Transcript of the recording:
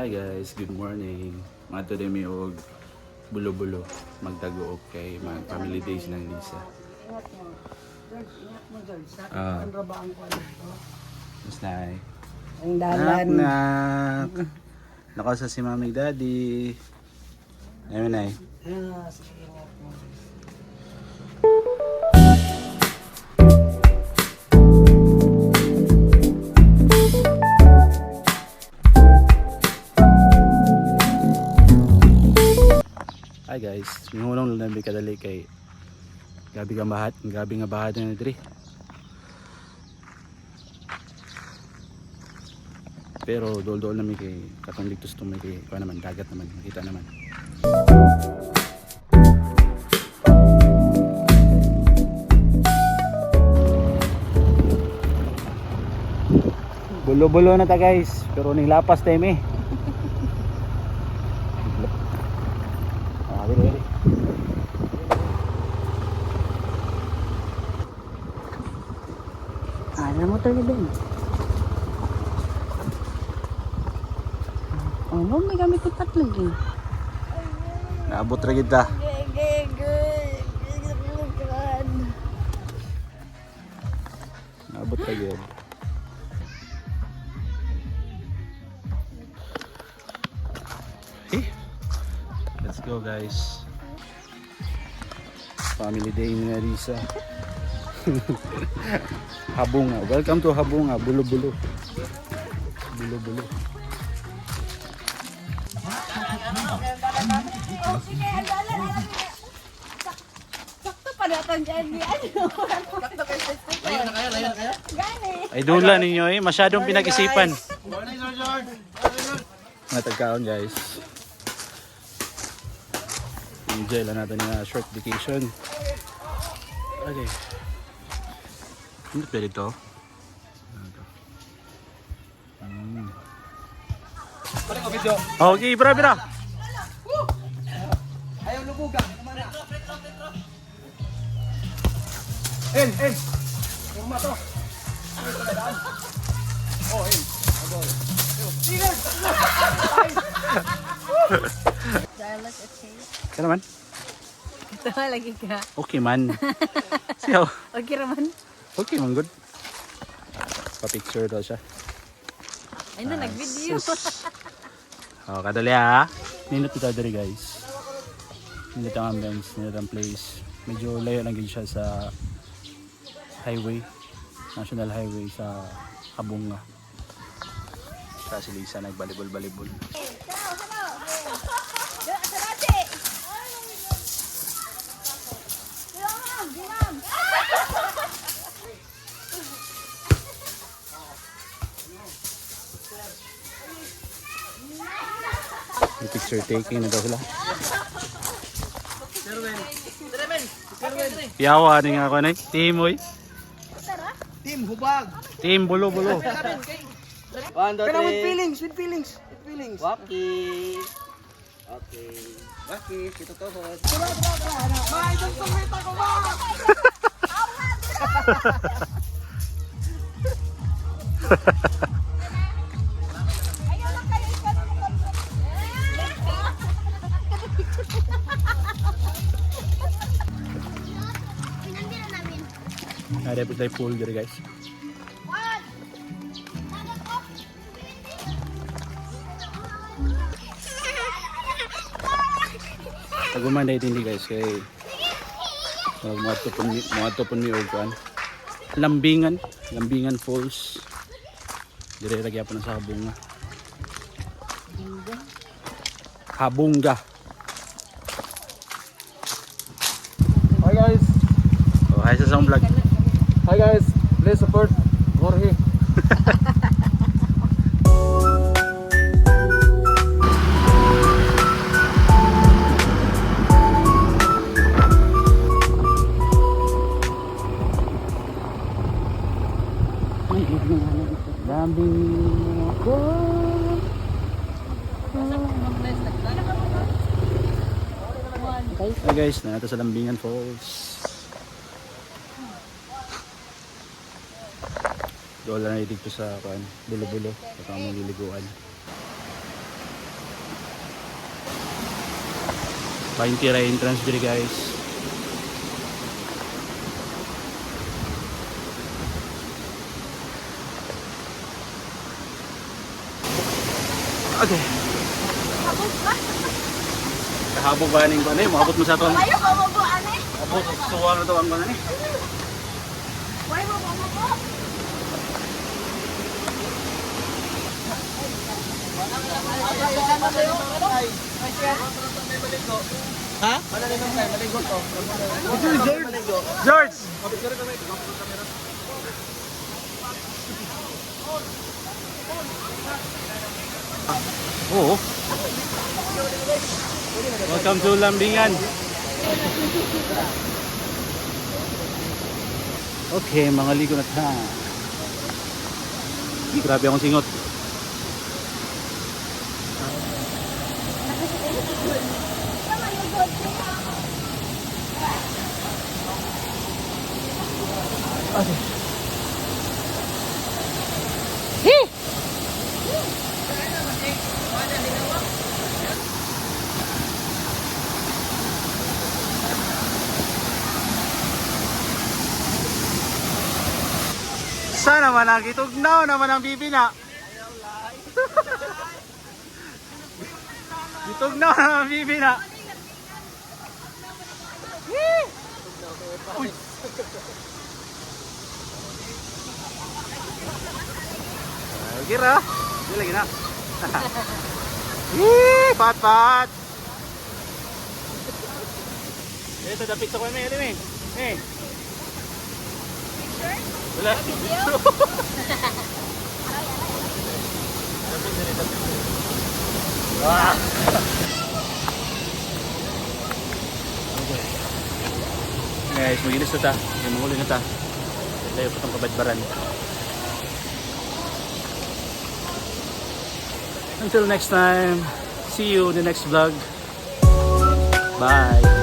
Hi guys, good morning. Mga today may og bulo-bulo magtaguog kay mag family days ng Lisa. Ingat mo. George, ingat mo George. Sa akin Ah. ang rabaan ko. Mas na Ang Nak, dalan. nak. Nakasa si mami daddy. Ayun na Sige, ingat mo. Hi guys, minulong lang namin kadali kay gabi nga bahat na diri. Pero dol-dol namin kay katong dito may kay kuha naman dagat naman makita naman. Bulo-bulo na ta guys, pero ning lapas tayo dili. Alam mo talaga din. Oh, may gamit ko lagi. Naabot ra gid ta. Naabot ra gid. Okay. Let's go guys. Family day ni Risa. Habunga. Welcome to Habunga. Bulo-bulo. Bulo-bulo. Sakto pa natin dyan ni ano. Sakto kay Sister. Layo na kayo. Gani. Ay dula ninyo masyadong pinag-isipan. Mga tagkaon guys. Enjoy lang natin yung short vacation. Okay. Hindi pwede ito. Okay, bra. Ayaw lubugan. En. Yung mato. Oh, en. Agol. Tigil. Dialect at change. Kaya naman? Ito lagi ka. Okay man. Siyaw. Okay raman. Okay man, good. Pa-picture daw siya. Ay na, nag-video. Sus. Oh, kadali ha. Nindot ito dali guys. Nindot ang ambience, nindot ang place. Medyo layo lang din siya sa highway. National highway sa Habunga. Kasi si Lisa nagbalibol-balibol. May picture taking na daw sila. Piyawa ni nga ako na Timoy. Team hubag. Team bulo-bulo. 1, 2, 3. Pero with feelings. Waki. Okay. Waki, ito to hot. May tungtungita ko ba? Ada putay pool diri guys. Taguman dahil hindi guys kay muadto pun mi og kuan. Lambingan Falls. Dire ra gyapon sa Habunga. Habunga. Hi guys. Oh, hi sa isang vlog. Hi guys. Please support Jorge. Lambing ako. Hi guys, nandito sa Lambingan Falls. Doon lang dito sa bulo-bulo, ito ang maliliguan. Bayin tira entrance diri guys. Okay. Kahabog ba ning kuan eh? Maabot mo sa to. Ayaw ko mo po, ane. Abot suwa na to ang kuan ni. Why mo po? Ha? Maligo tayo, maligo to. George. Oo. Welcome to Lambingan. Okay, mga ligo na ta. Grabe akong singot. Sana naman ang itugnaw naman ang bibi na. Itugnaw naman ang bibi na. Uy. Gira. Dili lagi na. Pat pat. Ito dapit sa kami ini. Eh. Wala. Wah. Guys, maginis na ta. May mahuli na ta. Layo pa itong kabadbaran. Until next time, see you in the next vlog. Bye.